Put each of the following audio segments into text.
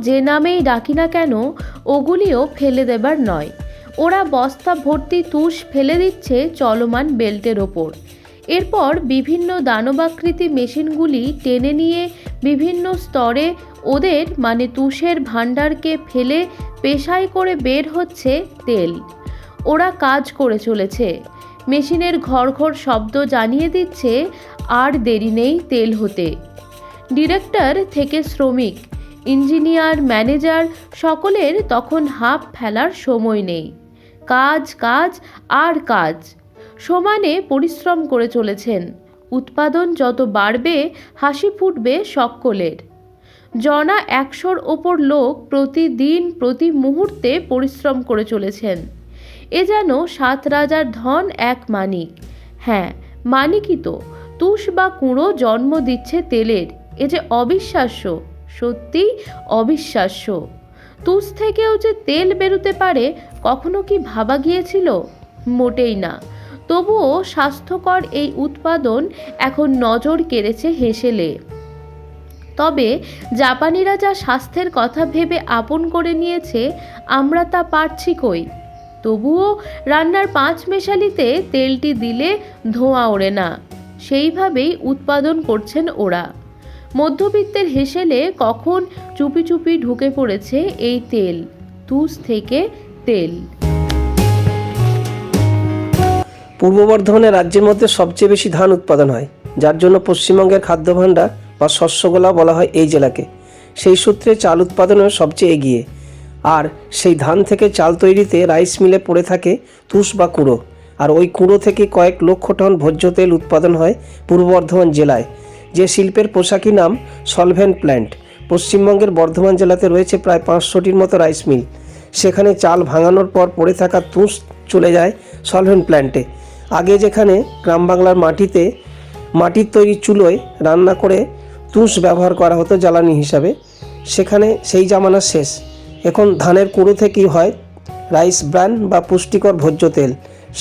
যে নামেই ডাকি না কেন ওগুলিও ফেলে দেবার নয়। ওরা বস্তা ভর্তি তুষ ফেলে দিচ্ছে চলমান বেল্টের ওপর। এরপর বিভিন্ন দানবাকৃতি মেশিনগুলি টেনে নিয়ে বিভিন্ন স্তরে ওদের মানে তুষের ভাণ্ডারকে ফেলে পেশাই করে বের হচ্ছে তেল। ওরা কাজ করে চলেছে। মেশিনের ঘর ঘর শব্দ জানিয়ে দিচ্ছে আর দেরি নেই তেল হতে। ডিরেক্টর থেকে শ্রমিক, ইঞ্জিনিয়ার, ম্যানেজার সকলের তখন হাঁপ ফেলার সময় নেই। কাজ কাজ আর কাজ। সমানে পরিশ্রম করে চলেছেন। উৎপাদন যত বাড়বে হাসি ফুটবে সকলের। জনা 100-র ওপর লোক প্রতিদিন প্রতি মুহূর্তে পরিশ্রম করে চলেছেন। এ যেন 7 রাজার ধন এক মানিক। হ্যাঁ, মানিকই তো। তুষ বা কুঁড়ো জন্ম দিচ্ছে তেলের। এ যে অবিশ্বাস্য, সত্যি অবিশ্বাস্য। তুষ থেকেও যে তেল বেরোতে পারে কখনো কি ভাবা গিয়েছিল? মোটেই না। তবুও স্বাস্থ্যকর এই উৎপাদন এখন নজর কেড়েছে হেসেলে। তবে জাপানিরা যা স্বাস্থ্যের কথা ভেবে আপন করে নিয়েছে, আমরা তা পারছি কই? তবুও রান্নার 5 মেশালিতে তেলটি দিলে ধোঁয়া ওড়ে না। সেইভাবেই উৎপাদন করছেন ওরা। মধ্যবিত্তের হেসেলে কখন চুপি চুপি ঢুকে পড়েছে এই তেল, তুষ থেকে তেল। পূর্ব বর্ধমানে রাজ্যের মধ্যে সবচেয়ে বেশি ধান উৎপাদন হয়, যার জন্য পশ্চিমবঙ্গের খাদ্য ভাণ্ডার বা শস্যগোলা বলা হয় এই জেলাকে। সেই সূত্রে চাল উৎপাদনেও সবচেয়ে এগিয়ে। আর সেই ধান থেকে চাল তৈরিতে রাইস মিলে পড়ে থাকে তুষ বা কুঁড়ো। আর ওই কুঁড়ো থেকে কয়েক লক্ষ টন ভোজ্য তেল উৎপাদন হয় পূর্ব বর্ধমান জেলায়। যে শিল্পের পোশাকি নাম সলভেন্ট প্ল্যান্ট। পশ্চিমবঙ্গের বর্ধমান জেলাতে রয়েছে প্রায় 500টির মতো রাইস মিল। সেখানে চাল ভাঙানোর পর পড়ে থাকা তুষ চলে যায় সলভেন্ট প্ল্যান্টে। আগে যেখানে গ্রাম বাংলার মাটির তৈরি চুলোয় রান্না করে তুষ ব্যবহার করা হতো জ্বালানি হিসাবে, সেখানে সেই জামানা শেষ। এখন ধানের কুঁড়ো থেকেই হয় রাইস ব্র্যান বা পুষ্টিকর ভোজ্য তেল।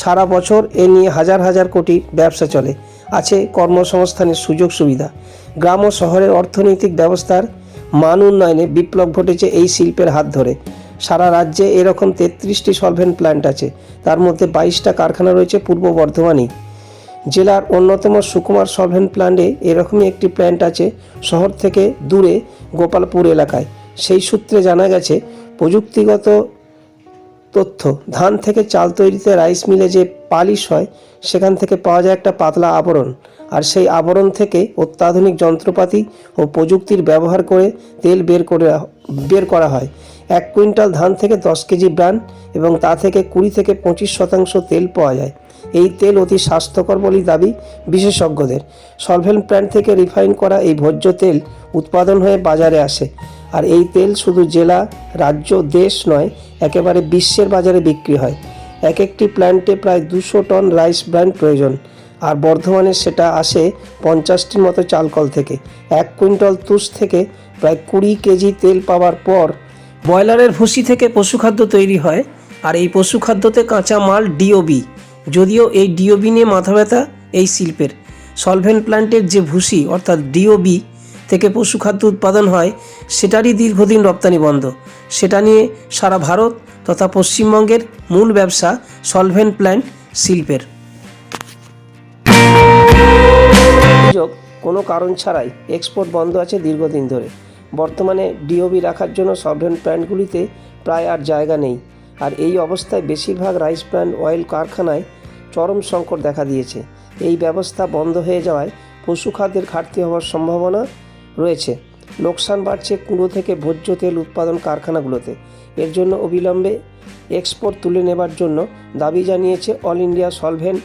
সারা বছর এ নিয়ে হাজার হাজার কোটি ব্যবসা চলে। আছে কর্মসংস্থানের সুযোগ সুবিধা। গ্রাম ও শহরের অর্থনৈতিক ব্যবস্থার মান উন্নয়নে বিপ্লব ঘটেছে এই শিল্পের হাত ধরে। সারা রাজ্যে এরকম 33টি সলভেন্ট প্ল্যান্ট আছে। তার মধ্যে 22টা কারখানা রয়েছে পূর্ব বর্ধমানেই। জেলার অন্যতম সুকুমার সলভেন্ট প্ল্যান্টে এরকমই একটি প্ল্যান্ট আছে শহর থেকে দূরে গোপালপুর এলাকায়। সেই সূত্রে জানা গেছে প্রযুক্তিগত তথ্য, ধান থেকে চাল তৈরিতে রাইস মিলে যে পালিশ হয় সেখান থেকে পাওয়া যায় একটা পাতলা আবরণ। আর সেই আবরণ থেকে অত্যাধুনিক যন্ত্রপাতি ও প্রযুক্তির ব্যবহার করে তেল বের করা হয়। 1 কুইন্টাল ধান থেকে 10 কেজি ব্রান এবং তা থেকে 20 থেকে 25% তেল পাওয়া যায়। এই তেল অতি স্বাস্থ্যকর বলেই দাবি বিশেষজ্ঞদের। সলভেন্ট প্ল্যান্ট থেকে রিফাইন করা এই ভোজ্য তেল উৎপাদন হয়ে বাজারে আসে। আর এই তেল শুধু জেলা, রাজ্য, দেশ নয়, একেবারে বিশ্বের বাজারে বিক্রি হয়। এক একটি প্ল্যান্টে প্রায় 200 টন রাইস ব্র্যান প্রয়োজন। আর বর্ধমানে সেটা আসে 50টির মতো চালকল থেকে। 1 কুইন্টাল তুষ থেকে প্রায় 20 কেজি তেল পাওয়ার পর ব্রয়লারের ভুসি থেকে পশুখাদ্য তৈরি হয়। আর এই পশুখাদ্যতে কাঁচা মাল ডিওবি। যদিও এই ডিওবি নিয়ে মাথা ব্যথা এই শিল্পের। সলভেন্ট প্ল্যান্টের যে ভুসি অর্থাৎ ডিওবি থেকে পশুখাদ্য উৎপাদন হয় সেটারই দীর্ঘদিন রপ্তানি বন্ধ। সেটা নিয়ে সারা ভারত তথা পশ্চিমবঙ্গের মূল ব্যবসা সলভেন্ট প্ল্যান্ট শিল্পের। কোনো কারণ ছাড়াই এক্সপোর্ট বন্ধ আছে দীর্ঘদিন ধরে। বর্তমানে ডিওবি রাখার জন্য সলভেন্ট প্ল্যান্টগুলিতে প্রায় আর জায়গা নেই। আর এই অবস্থায় বেশিরভাগ রাইস ব্র্যান অয়েল কারখানায় চরম সংকট দেখা দিয়েছে। এই ব্যবস্থা বন্ধ হয়ে যাওয়ায় পশুখাদ্যের ঘাটতি হওয়ার সম্ভাবনা রয়েছে। লোকসান বাড়ছে কুঁড়ো থেকে ভোজ্য তেল উৎপাদন কারখানাগুলোতে। এর জন্য অবিলম্বে এক্সপোর্ট তুলে নেবার জন্য দাবি জানিয়েছে all India solvent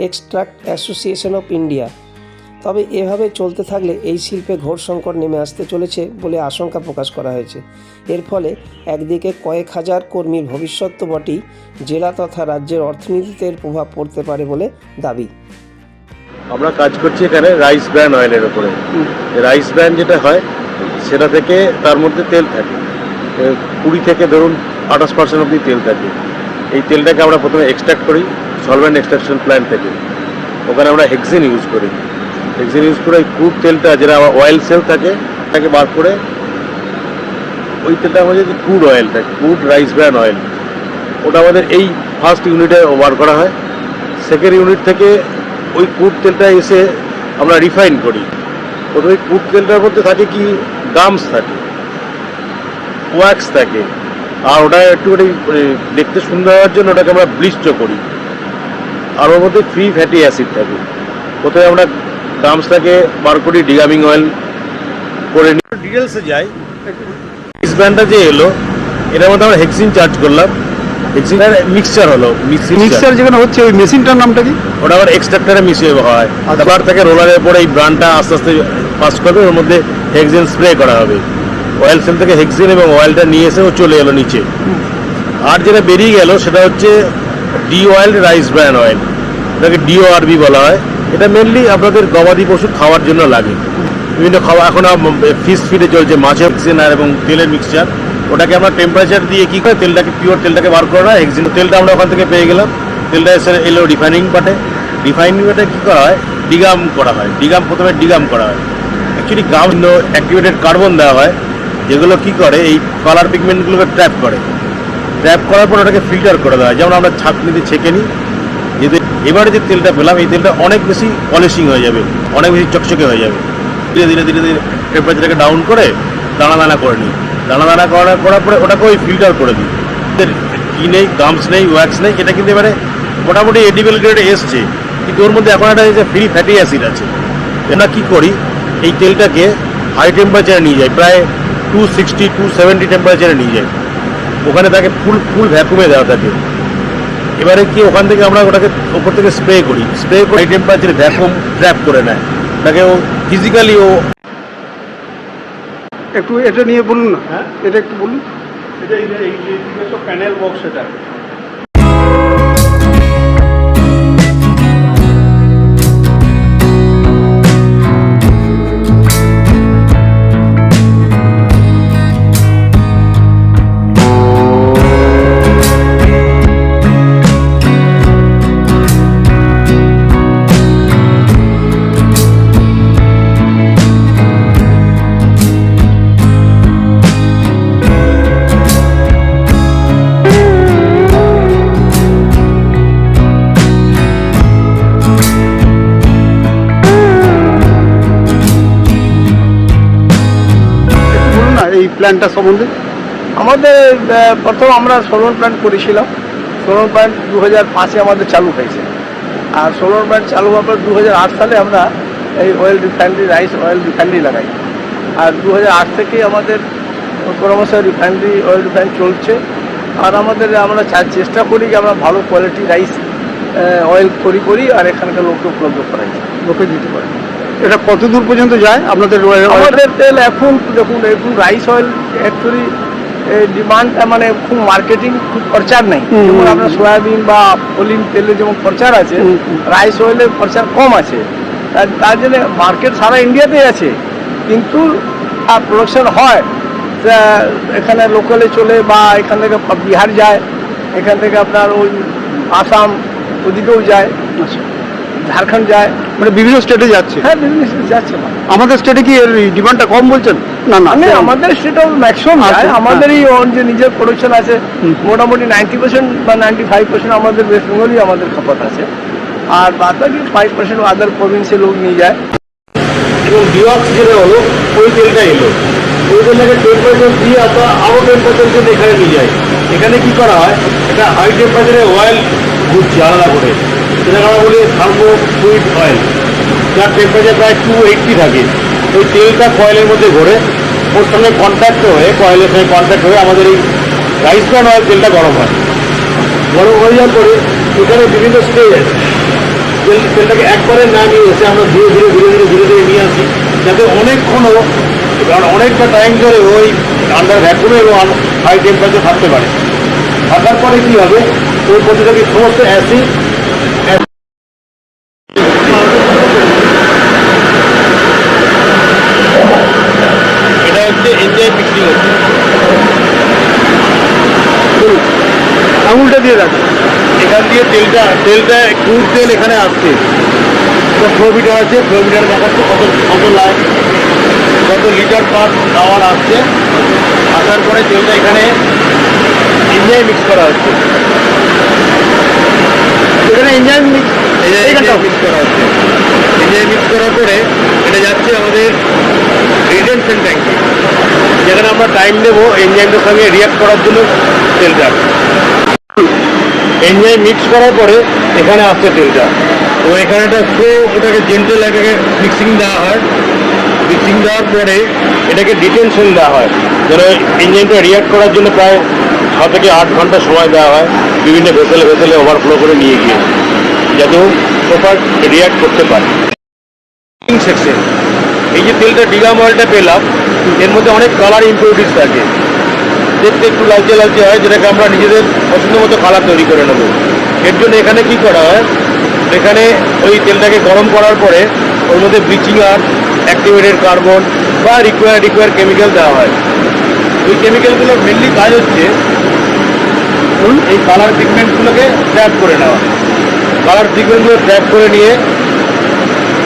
extract association of India. তবে এভাবে চলতে থাকলে এই শিল্পে ঘোর সংকট নেমে আসতে চলেছে বলে আশঙ্কা প্রকাশ করা হয়েছে। এর ফলে একদিকে কয়েক হাজার কর্মীর ভবিষ্যৎ তো বটেই, জেলা তথা রাজ্যের অর্থনীতিতে এর প্রভাব পড়তে পারে বলে দাবি। আমরা কাজ করছি এখানে রাইস ব্র্যান অয়েলের ওপরে। রাইস ব্র্যান যেটা হয় সেটা থেকে তার মধ্যে তেল থাকে 20 থেকে ধরুন 28% অবধি তেল থাকে। এই তেলটাকে আমরা প্রথমে এক্সট্রাক্ট করি সলভেন্ট এক্সট্রাকশন প্ল্যান্ট থেকে। ওখানে আমরা হেক্সিন ইউজ করি। হেক্সিন ইউজ করে ক্রুড তেলটা যেটা অয়েল সেল থাকে তাকে বার করে ওই তেলটা আমাদের যে ক্রুড অয়েলটা, ক্রুড রাইস ব্র্যান অয়েল, ওটা আমাদের এই ফার্স্ট ইউনিটে বার করা হয়। সেকেন্ড ইউনিট থেকে ওই ক্রুড তেলটা এসে আমরা রিফাইন করি। প্রথমে ওই ক্রুড তেলটার মধ্যে থাকে কি গামস থাকে, ওয়াক্স থাকে, আর ওটা একটুখানি দেখতে সুন্দর হওয়ার জন্য ওটাকে আমরা ব্লিচও করি। আর ওর মধ্যে ফ্রি ফ্যাটি অ্যাসিড থাকে। প্রথমে আমরা গামসটাকে বার করি, ডিগামিং অয়েল করে নিয়ে ডিটেলসে যাই। রাইস ব্র্যানটা যে এলো, এটার মধ্যে আমরা হেক্সিন চার্জ করলাম। হেক্সিনের মিক্সচার হলো, মিক্সচার যেখানে হচ্ছে ওই মেশিনটার নামটা কি? ওটা আবার এক্সট্রাক্টারে মিশিয়ে হয়। তারপর থেকে রোলারের উপরে এই ব্রানটা আস্তে আস্তে পাস করবে, ওর মধ্যে হেক্সিন স্প্রে করা হবে। অয়েল সেল থেকে হেক্সিন এবং অয়েলটা নিয়ে এসে ও চলে এলো নিচে। আর যেটা বেরিয়ে গেল সেটা হচ্ছে D oil rice bran oil, এটাকে ডিওআরবি বলা হয়। এটা মেনলি আপনাদের গবাদি পশু খাওয়ার জন্য লাগে। বিভিন্ন খাওয়া এখন ফিশ ফিডে চলছে, মাছের হেক্সিন আর এবং তেলের মিক্সচার। ওটাকে আমরা টেম্পারেচার দিয়ে কী করে তেলটাকে, পিওর তেলটাকে বার করা হয়। হেক্সিন তেলটা আমরা ওখান থেকে পেয়ে গেলাম। তেলটা এসে এলো রিফাইনিং পার্টে। রিফাইনিং পার্টে কী করা হয়, ডিগাম করা হয়। প্রথমে ডিগাম করা হয়। অ্যাকচুয়ালি গাম অ্যাক্টিভেটেড কার্বন দেওয়া হয়, যেগুলো কী করে এই কালার পিগমেন্টগুলোকে ট্র্যাপ করে। ট্র্যাপ করার পর ওটাকে ফিল্টার করে দেওয়া হয়। যেমন আমরা ছাঁকনিতে ছেঁকে নিই। যদি এবারে যে তেলটা পেলাম, এই তেলটা অনেক বেশি পলিশিং হয়ে যাবে, অনেক বেশি চকচকে হয়ে যাবে। ধীরে ধীরে ধীরে ধীরে টেম্পারেচারটাকে ডাউন করে দানা দানা করে নিই। দানা দানা করার পরে ওটাকে ওই ফিল্টার করে দিই। কি নেই, গামস নেই, ওয়্যাক্স নেই। এটা কিন্তু এবারে মোটামুটি এডিবল গ্রেডে এসছে, কিন্তু ওর মধ্যে এখন একটা ফ্রি ফ্যাটি অ্যাসিড আছে। আমরা কী করি, এই তেলটাকে হাই টেম্পারেচারে নিয়ে যাই, প্রায় 260 270 টেম্পারেচারে নিয়ে যাই। ওখানে তাকে ফুল ভ্যাকুমে দেওয়া থাকে। এবারে কি ওখান থেকে আমরা ওটাকে ওপর থেকে স্প্রে করি। স্প্রে করে হাই টেম্পারেচারে ভ্যাকুম ট্র্যাপ করে নেয়। তাকে ও ফিজিক্যালি একটু এটা নিয়ে বলুন না। হ্যাঁ, এটা একটু বলুন। এটা এই প্যানেল বক্স, এটা এই প্ল্যানটা সম্বন্ধে। আমাদের প্রথম আমরা সোলার প্ল্যান্ট করেছিলাম। সোলার প্ল্যান্ট 2005-এ আমাদের চালু হয়েছে। আর সোলার প্ল্যান্ট চালু হওয়ার পর 2008 সালে আমরা এই oil refinery, rice oil refinery লাগাই। আর 2008 থেকেই আমাদের ক্রমশ রিফাইনারি, অয়েল রিফাইন চলছে। আর আমরা চেষ্টা করি যে আমরা ভালো কোয়ালিটি রাইস অয়েল করি আর এখানকার লোককে উপলব্ধ করাই, লোকে দিতে পারে। এটা কত দূর পর্যন্ত যায় আপনাদের? আমাদের তেল এখন দেখুন, রাইস অয়েল অ্যাকচুয়ালি ডিমান্ড মানে খুব মার্কেটিং, খুব প্রচার নেই। যেমন আপনার সয়াবিন বা অলিভ তেলের যেমন প্রচার আছে, রাইস অয়েলের প্রচার কম আছে। তার জন্য মার্কেট সারা ইন্ডিয়াতেই আছে, কিন্তু প্রোডাকশন হয় এখানে লোকালে চলে, বা এখান থেকে বিহার যায়, এখান থেকে আপনার ওই আসাম ওদিকেও যায়, ঝাড়খণ্ড যায়, মানে বিভিন্ন স্টেটে যাচ্ছে। হ্যাঁ, বিভিন্ন স্টেটে যাচ্ছে। আমাদের স্টেটে কি এর ডিমান্ডটা কম বলছেন? না না, আমাদের স্টেটেও ম্যাক্সিমাম যায়। আমাদের এই যে নিজের প্রোডাকশন আছে, মোটামুটি 90% বা 95% আমাদের ওয়েস্ট বেঙ্গলই আমাদের খপত আছে। আর বাকি 5% আদার প্রভিন্সে লোক নিয়ে যায়। এবং ডিওক্স যেটা হলো, ওই তেলটা এলো, ওই তেলটাকে টেম্পারেচার দিয়ে আমরা আরও টেম্পারেচার জন্য এখানে নিয়ে যাই। এখানে কি করা হয়, এটা হাই টেম্পারেচারে অয়েল ঘুরছে আলাদা করে, সেটাকে আমরা বলি থার্মো ফ্লুইড অয়েল, যার টেম্পারেচার প্রায় 280 থাকে। ওই তেলটা কয়েলের মধ্যে ঘোরে, ওর সঙ্গে কন্ট্যাক্ট হয়ে, কয়েলের সঙ্গে কন্ট্যাক্ট হয়ে আমাদের এই রাইস ব্র্যান অয়েল তেলটা গরম হয়। গরম হয়ে যাওয়ার পরে এখানে বিভিন্ন স্টেজ আছে। তেলটাকে একবারে না নিয়ে এসে আমরা ধীরে ধীরে নিয়ে আসি, যাতে অনেকক্ষণও, কারণ অনেকটা টাইম ধরে ওই আন্ডার ভ্যাকুমে এবং হাই টেম্পারেচার থাকতে পারে। থাকার পরে কী হবে, ওই প্রতিটাকে সমস্ত অ্যাসিড, এটা হচ্ছে এনজাইম মিক্সিং হচ্ছে। আঙুলটা দিয়ে রাখবে, এখান দিয়ে তেলটা ক্রুড তেল এখানে আসছে। ফ্লোমিটার আছে, ফ্লোমিটার দেখাচ্ছে কত লাইন, কত লিটার পার আওয়ার আসছে। আসার পরে তেলটা এখানে ইঞ্জিনে মিক্স করা হচ্ছে। এখানে ইঞ্জিন মিক্স করা হচ্ছে। ইঞ্জিনে মিক্স করার পরে এটা যাচ্ছে আমাদের রিটেনশন ট্যাঙ্কে, যেখানে আমরা টাইম দেবো ইঞ্জিনটার সঙ্গে রিয়াক্ট করার জন্য তেলটা। ইঞ্জিন মিক্স করার পরে এখানে আসছে তেলটা, তো এখানে একটা স্লো ওটাকে জেন্টেল এটাকে মিক্সিং দেওয়া হয়। মিক্সিং দেওয়ার পরে এটাকে ডিটেনশন দেওয়া হয়, যেন ইঞ্জিনটা রিয়াক্ট করার জন্য প্রায় 6 থেকে 8 ঘন্টা সময় দেওয়া হয় বিভিন্ন ভেসেলে ওভারফ্লো করে নিয়ে গিয়ে, যাতে প্রপার রিয়াক্ট করতে পারে। সেকশন, এই যে তেলটা ডিগাম অয়েলটা পেলাম, এর মধ্যে অনেক কালার ইম্পিউরিটিস থাকে, দেখতে একটু লালচে লালচে হয়, যেটাকে আমরা নিজেদের পছন্দ মতো কালার তৈরি করে নেব। এর জন্য এখানে কি করা হয়, এখানে ওই তেলটাকে গরম করার পরে ওর মধ্যে ব্লিচিং আর অ্যাক্টিভেটেড কার্বন বা রিকোয়ার কেমিক্যাল দেওয়া হয়। ওই কেমিক্যালগুলোর মেনলি কাজ হচ্ছে এই কালার পিগমেন্টগুলোকে ট্র্যাপ করে নেওয়া। কালার পিগমেন্টগুলো ট্র্যাপ করে নিয়ে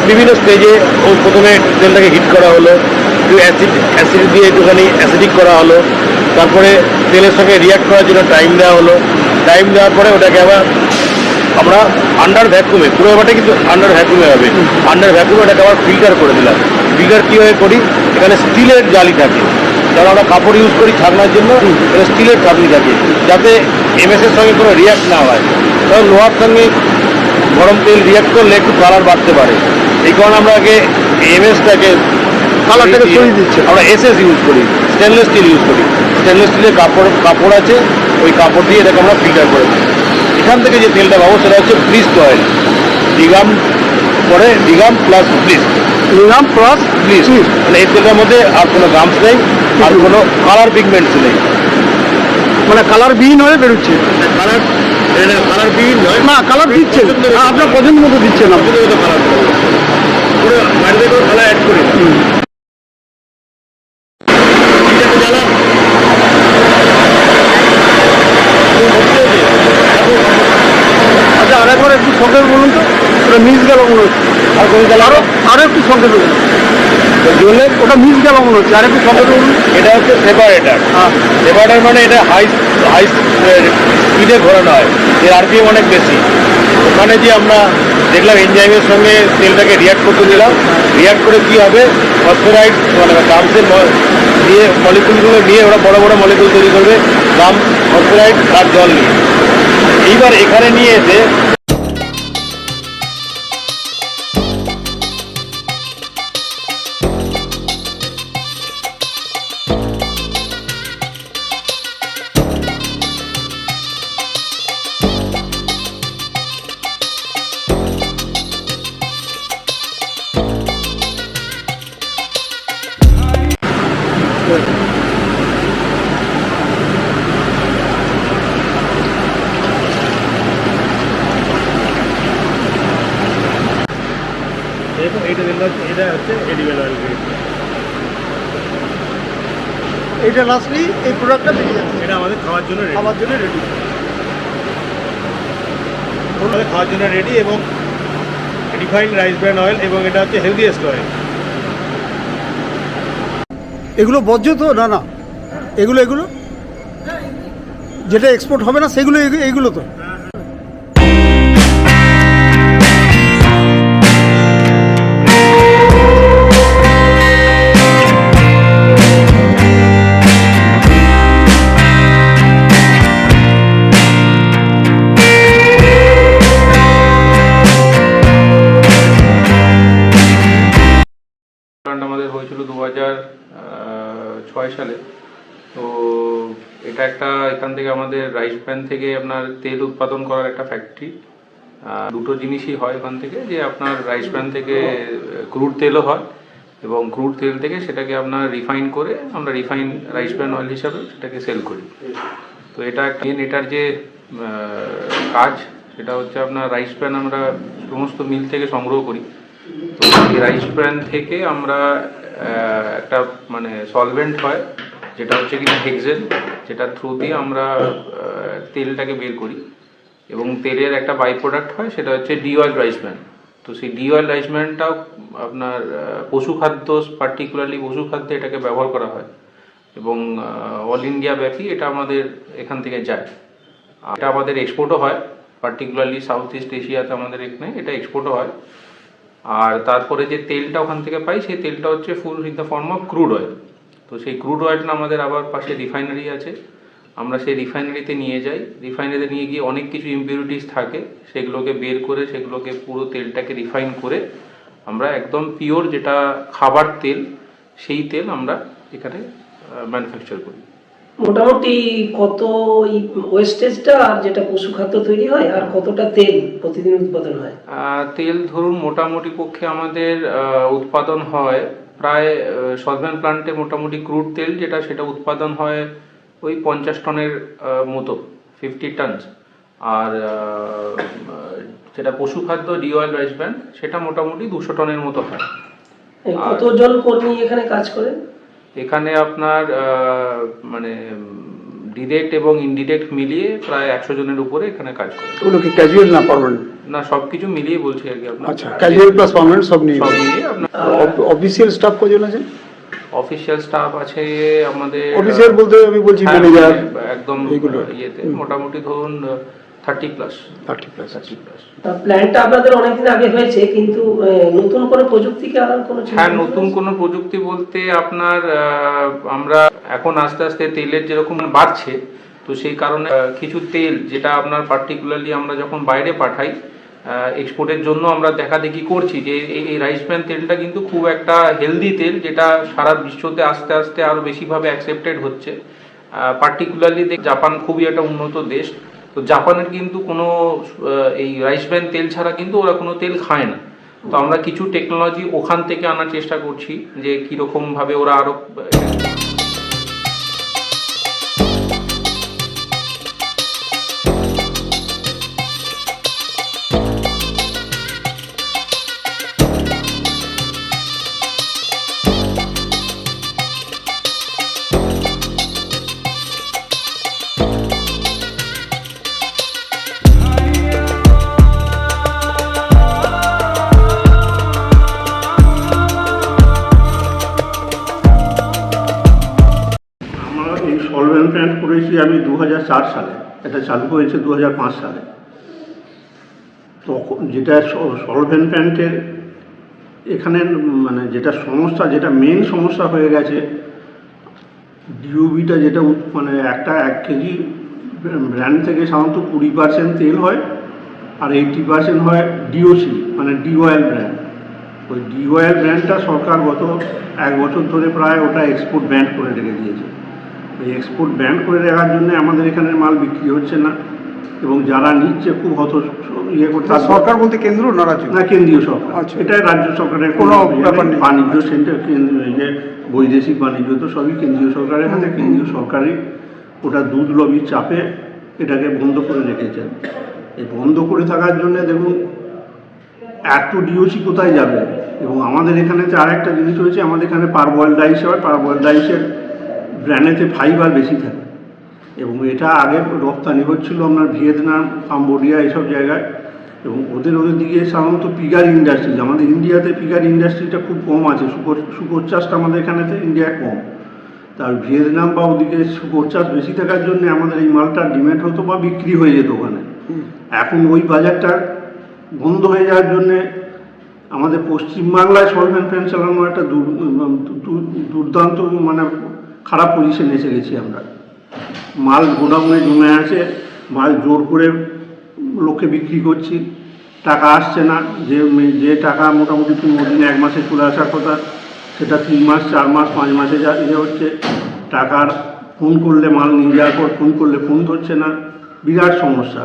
বিভিন্ন স্টেজে ওই প্রথমে তেলটাকে হিট করা হলো, একটু অ্যাসিড দিয়ে একটুখানি অ্যাসিডিক করা হলো, তারপরে তেলের সঙ্গে রিয়াক্ট করার জন্য টাইম দেওয়া হলো। টাইম দেওয়ার পরে ওটাকে আবার আমরা আন্ডার ভ্যাকুমে, পুরো ব্যাপারটা কিন্তু আন্ডার ভ্যাকুমে হবে, আন্ডার ভ্যাকুমে ওটাকে আবার ফিল্টার করে দিলাম। ফিল্টার কীভাবে করি, এখানে স্টিলের জালি থাকে, কারণ আমরা কাপড় ইউজ করি ছাকনার জন্য, এখানে স্টিলের ছাকনি থাকে, যাতে এমএসের সঙ্গে কোনো রিয়াক্ট না হয়। কারণ লোহার সঙ্গে গরম তেল রিয়াক্ট করলে একটু কালার বাড়তে পারে, এই কারণে আমরা আগে এমএসটাকে কালারটাকে সরিয়ে দিচ্ছে। আমরা এসএস ইউজ করি, স্টেনলেস স্টিল ইউজ করি। স্টেনলেস স্টিলের কাপড় আছে, ওই কাপড় দিয়ে এটাকে আমরা ফিল্টার করে দিই। এখান থেকে যে তেলটা পাবো সেটা হচ্ছে ব্লিচড অয়েল, ডিগাম পরে ডিগাম প্লাস ব্লিচ, ডিগাম প্লাস ব্লিচ, মানে এই তেলটার মধ্যে আর কোনো গামস নেই, আর কোনো কালার পিগমেন্টস নেই, মানে কালার বিহীন হয়ে বেরোচ্ছে। কালার বিহীন নয়, না কালার দিচ্ছেন আপনার পছন্দ মতো দিচ্ছেন না। কালার পুরো বাইরে করে কালার অ্যাড করি না। আচ্ছা আরেকবার একটু সংক্ষেপে বলুন তো, ওটা মিস গেল মনে হচ্ছে। আর কোন কালার? আরো একটু সংক্ষেপে বলুন, ওটা মিস গেল মনে হচ্ছে, আর একটু সংক্ষেপে বলুন। এটা হচ্ছে সেপারেটার। সেপারেটার মানে এটা হাই স্পিডে ঘোরানো হয়, এর আরপিএম অনেক বেশি। ওখানে যে আমরা দেখলাম এনজাইমের সঙ্গে তেলটাকে রিয়াক্ট করতে দিলাম, রিয়াক্ট করে কী হবে, ফসফরাইড মানে গামসের নিয়ে মলিকুলগুলো নিয়ে ওরা বড় বড় মলিকুল তৈরি করবে, গাম ফসফরাইড আর জল নিয়ে। এইবার এখানে নিয়ে এসে দেখুন এটা হচ্ছে এডিবল অয়েল গ্রেড। এইটা লাস্টলি এই প্রোডাক্টটা বেরিয়ে যাচ্ছে, এটা আমাদের খাওয়ার জন্য রেডি, খাবার জন্য রেডি। আমাদের খাওয়ার জন্য রেডি, এবং রিফাইন্ড রাইস ব্র্যান অয়েল, এবং এটা হচ্ছে হেলদিয়েস্ট অয়েল। এগুলো বর্জ্য তো? না না, এগুলো যেটা এক্সপোর্ট হবে না সেগুলো এইগুলো তো। আমাদের হয়েছিল 2006 সালে। তো এটা একটা এখান থেকে আমাদের রাইস ব্র্যান থেকে আপনার তেল উৎপাদন করার একটা ফ্যাক্টরি। দুটো জিনিসই হয় এখান থেকে, যে আপনার রাইস ব্র্যান থেকে ক্রুড তেলও হয়, এবং ক্রুড তেল থেকে সেটাকে আপনার রিফাইন করে আমরা রিফাইন রাইস ব্র্যান অয়েল হিসাবে সেটাকে সেল করি। তো এটার যে কাজ সেটা হচ্ছে আপনার রাইস ব্র্যান আমরা সমস্ত মিল থেকে সংগ্রহ করি। তো এই রাইস ব্র্যান থেকে আমরা একটা মানে সলভেন্ট হয়, যেটা হচ্ছে কিনা হেক্সেন, যেটার থ্রু দিয়ে আমরা তেলটাকে বের করি, এবং তেলের একটা বাই প্রোডাক্ট হয়, সেটা হচ্ছে ডি অয়েল রাইস ব্র্যান। তো সেই ডি অয়েল রাইস ব্র্যানটাও আপনার পশুখাদ্য, পার্টিকুলারলি পশুখাদ্যে এটাকে ব্যবহার করা হয়। এবং অল ইন্ডিয়া ব্যাপী এটা আমাদের এখান থেকে যায়। আর এটা আমাদের এক্সপোর্টও হয়, পার্টিকুলারলি সাউথ ইস্ট এশিয়াতে আমাদের এখানে এটা এক্সপোর্টও হয়। আর তারপরে যে তেলটা ওখান থেকে পাই সেই তেলটা হচ্ছে fuel in the form of crude oil. তো সেই ক্রুড অয়েলটা আমাদের আবার পাশে রিফাইনারি আছে, আমরা সেই রিফাইনারিতে নিয়ে যাই। রিফাইনারিতে নিয়ে গিয়ে অনেক কিছু ইমপিউরিটিস থাকে, সেগুলোকে বের করে সেগুলোকে পুরো তেলটাকে রিফাইন করে আমরা একদম পিওর যেটা খাবার তেল, সেই তেল আমরা এখানে ম্যানুফ্যাকচার করি। মোটামুটি কত ওয়েস্টেজটা আর যেটা পশু খাদ্য তৈরি হয় আর কতটা তেল প্রতিদিন উৎপাদন হয়? তেল ধরুন মোটামুটি পক্ষে আমাদের উৎপাদন হয় প্রায় সলভেন্ট প্লান্টে মোটামুটি ক্রুড তেল যেটা সেটা উৎপাদন হয় ওই 50 টনের মতো, 50 টনস। আর যেটা পশু খাদ্য ডি অয়েল রাইস ব্র্যান্ড সেটা মোটামুটি 200 টনের মতো হয়। কতজন কর্মী এখানে কাজ করেন? এখানে আপনার মানে ডিরেক্ট এবং ইনডিরেক্ট মিলিয়ে প্রায় 100 জনের উপরে এখানে কাজ করে। ওগুলো কি ক্যাজুয়াল না পার্মানেন্ট? না, সবকিছু মিলিয়ে বলছি আর কি আপনার। আচ্ছা, ক্যাজুয়াল প্লাস পার্মানেন্ট সব নিয়ে আপনার অফিসিয়াল স্টাফ কজন আছে? অফিসিয়াল স্টাফ আছে আমাদের, অফিসিয়াল বলতে আমি বলছি ম্যানেজার একদম ইয়েতে মোটামুটি ধরুন 30 প্লাস। প্ল্যানটা আপনাদের অনেকদিন আগে হয়েছে, কিন্তু নতুন কোনো প্রযুক্তি কি আর কোনো? হ্যাঁ, নতুন কোনো প্রযুক্তি বলতে আপনার আমরা এখন আস্তে আস্তে তেলের যেরকম বাড়ছে, তো সেই কারণে কিছু তেল যেটা আপনার পার্টিকুলারলি আমরা যখন বাইরে পাঠাই এক্সপোর্টের জন্য আমরা দেখা দেখি করছি যে এই রাইস ব্র্যান তেলটা কিন্তু খুব একটা হেলদি তেল, যেটা সারা বিশ্বতে আস্তে আস্তে আরও বেশিভাবে অ্যাকসেপ্টেড হচ্ছে। পার্টিকুলারলি জাপান খুবই একটা উন্নত দেশ, তো জাপানের কিন্তু কোনো এই রাইস ব্র্যান তেল ছাড়া কিন্তু ওরা কোনো তেল খায় না। তো আমরা কিছু টেকনোলজি ওখান থেকে আনার চেষ্টা করছি যে কীরকমভাবে ওরা আরও সলভেন্ট প্ল্যান্ট করেছি আমি 2004 সালে, এটা চালু হয়েছে 2005 সালে। তখন যেটা সলভেন্ট প্ল্যান্টের এখানে মানে যেটা সমস্যা, যেটা মেন সমস্যা হয়ে গেছে, ডিওবিটা যেটা মানে একটা 1 কেজি ব্র্যান্ড থেকে সাধারণত 20% তেল হয় আর 80% হয় ডিওসি মানে ডি অয়েল ব্র্যান্ড। ওই ডি অয়েল ব্র্যান্ডটা সরকার গত 1 বছর ধরে প্রায় ওটা এক্সপোর্ট ব্যান করে রেখে দিয়েছে। এই এক্সপোর্ট ব্যান করে রাখার জন্য আমাদের এখানের মাল বিক্রি হচ্ছে না, এবং যারা নিচ্ছে খুব করতে। সরকার বলতে কেন্দ্র না রাজ্য? না, কেন্দ্রীয় সরকার। আচ্ছা, এটা রাজ্য সরকারের কোনো ব্যাপার নেই। বাণিজ্য সেন্টার, যে বৈদেশিক বাণিজ্য তো সবই কেন্দ্রীয় সরকারের হাতে। কেন্দ্রীয় সরকারই ওটা দুধ লবির চাপে এটাকে বন্ধ করে রেখেছেন। এই বন্ধ করে থাকার জন্য দেখুন এত ডিওসি কোথায় যাবে। এবং আমাদের এখানে আর একটা জিনিস হয়েছে, আমাদের এখানে পারবয়েল রাইস হয়, পারবয়েল রাইসের ব্র্যান্ডেতে ফাইবার বেশি থাকে, এবং এটা আগে রপ্তানি হচ্ছিল আপনার ভিয়েতনাম, কাম্বোডিয়া এইসব জায়গায়, এবং ওদের দিকে সাধারণত পিগার ইন্ডাস্ট্রি, আমাদের ইন্ডিয়াতে পিগার ইন্ডাস্ট্রিটা খুব কম আছে। শুকর চাষটা আমাদের এখানেতে ইন্ডিয়ায় কম, তার ভিয়েতনাম বা ওদিকে শুকর চাষ বেশি থাকার জন্য আমাদের এই মালটা ডিমেন্ড হতো বা বিক্রি হয়ে যেত ওখানে। এখন ওই বাজারটা বন্ধ হয়ে যাওয়ার জন্যে আমাদের পশ্চিমবাংলায় সলভেন্ট প্ল্যান্ট চালানো একটা দুর্দান্ত মানে খারাপ পজিশনে এসে গেছি আমরা। মাল গোডাউনে জমে আছে, মাল জোর করে লোককে বিক্রি করছি, টাকা আসছে না। যে টাকা মোটামুটি 15 দিনে 1 মাসে চলে আসার কথা, সেটা 3 মাস, 4 মাস, 5 মাসে হচ্ছে। টাকার ফোন করলে মাল নিয়ে যাওয়ার পর ফোন করলে ফোন ধরছে না, বিরাট সমস্যা।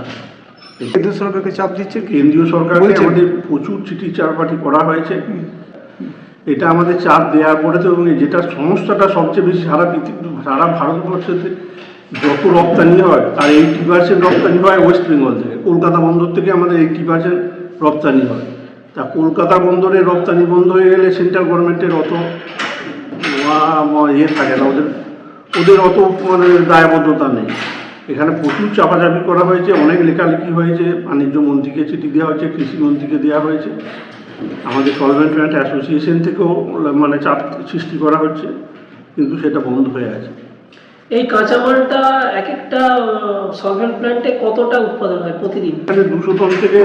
কেন্দ্রীয় সরকারকে চাপ দিচ্ছে? কেন্দ্রীয় সরকারকে আমাদের প্রচুর চিঠি চারপাটি করা হয়েছে। এটা আমাদের চাপ দেওয়ার পরে তো, এবং যেটা সমস্যাটা সবচেয়ে বেশি সারা ভারতবর্ষেতে যত রপ্তানি হয় তার 80% রপ্তানি হয় ওয়েস্ট বেঙ্গল থেকে। কলকাতা বন্দর থেকে আমাদের 80% রপ্তানি হয়। তা কলকাতা বন্দরে রপ্তানি বন্ধ হয়ে গেলে সেন্ট্রাল গভর্নমেন্টের অত থাকে না, ওদের অত মানে দায়বদ্ধতা নেই। এখানে প্রচুর চাপাচাপি করা হয়েছে, অনেক লেখালেখি হয়েছে, বাণিজ্য মন্ত্রীকে চিঠি দেওয়া হয়েছে, কৃষি মন্ত্রীকে দেওয়া হয়েছে, আমাদের সলভেন্ট প্ল্যান্ট অ্যাসোসিয়েশন থেকেও মানে চাপ সৃষ্টি করা হচ্ছে। কিন্তু সেটা বন্ধ হয়ে আছে। এই কাঁচামালটা এক একটা সলভেন্ট প্ল্যান্টে কতটা উৎপাদন হয় প্রতিদিন? এখানে 200 টন থেকে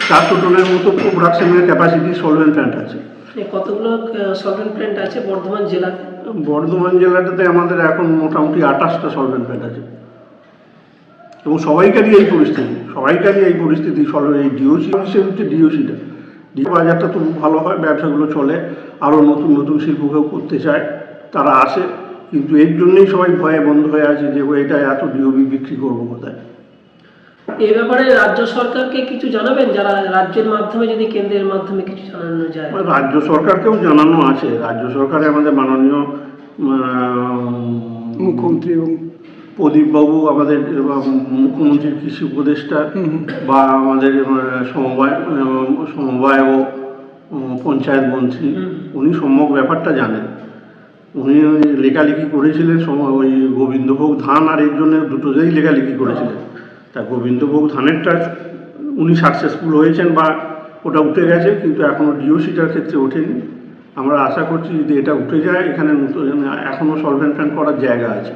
400 টনের মতো প্রোডাকশনের ক্যাপাসিটি সলভেন্ট প্ল্যান্ট আছে। কতগুলো সলভেন্ট প্ল্যান্ট আছে বর্ধমান জেলাতে? বর্ধমান জেলাটাতে আমাদের এখন মোটামুটি 28টা সলভেন্ট প্ল্যান্ট আছে এবং সবাইকারই এই পরিস্থিতি এই ডিওসি হিসেবে হচ্ছে ডিওসিটা বাজারটা তো ভালো হয়, ব্যবসাগুলো চলে, আরও নতুন নতুন শিল্প কেউ করতে চায়, তারা আসে, কিন্তু এর জন্যই সবাই ভয়ে বন্ধ হয়ে আছে যে এটা এত ডিওবি বিক্রি করবো কোথায়। এই ব্যাপারে রাজ্য সরকারকে কিছু জানাবেন, যারা রাজ্যের মাধ্যমে যদি কেন্দ্রের মাধ্যমে কিছু জানানো যায়? রাজ্য সরকারকেও জানানো আছে। রাজ্য সরকারে আমাদের মাননীয় মুখ্যমন্ত্রী এবং প্রদীপবাবু, আমাদের মুখ্যমন্ত্রীর কৃষি উপদেষ্টা বা আমাদের সমবায় ও পঞ্চায়েত মন্ত্রী, উনি সম্যক ব্যাপারটা জানেন। উনি লেখালেখি করেছিলেন ওই গোবিন্দভোগ ধান আর এর জন্য দুটোতেই লেখালেখি করেছিলেন। তা গোবিন্দভোগ ধানেরটা উনি সাকসেসফুল হয়েছেন বা ওটা উঠে গেছে, কিন্তু এখনও ডিওসিটার ক্ষেত্রে ওঠেনি। আমরা আশা করছি যদি এটা উঠে যায় এখানে এখনও সলভেন্ট প্ল্যান্ট করার জায়গা আছে।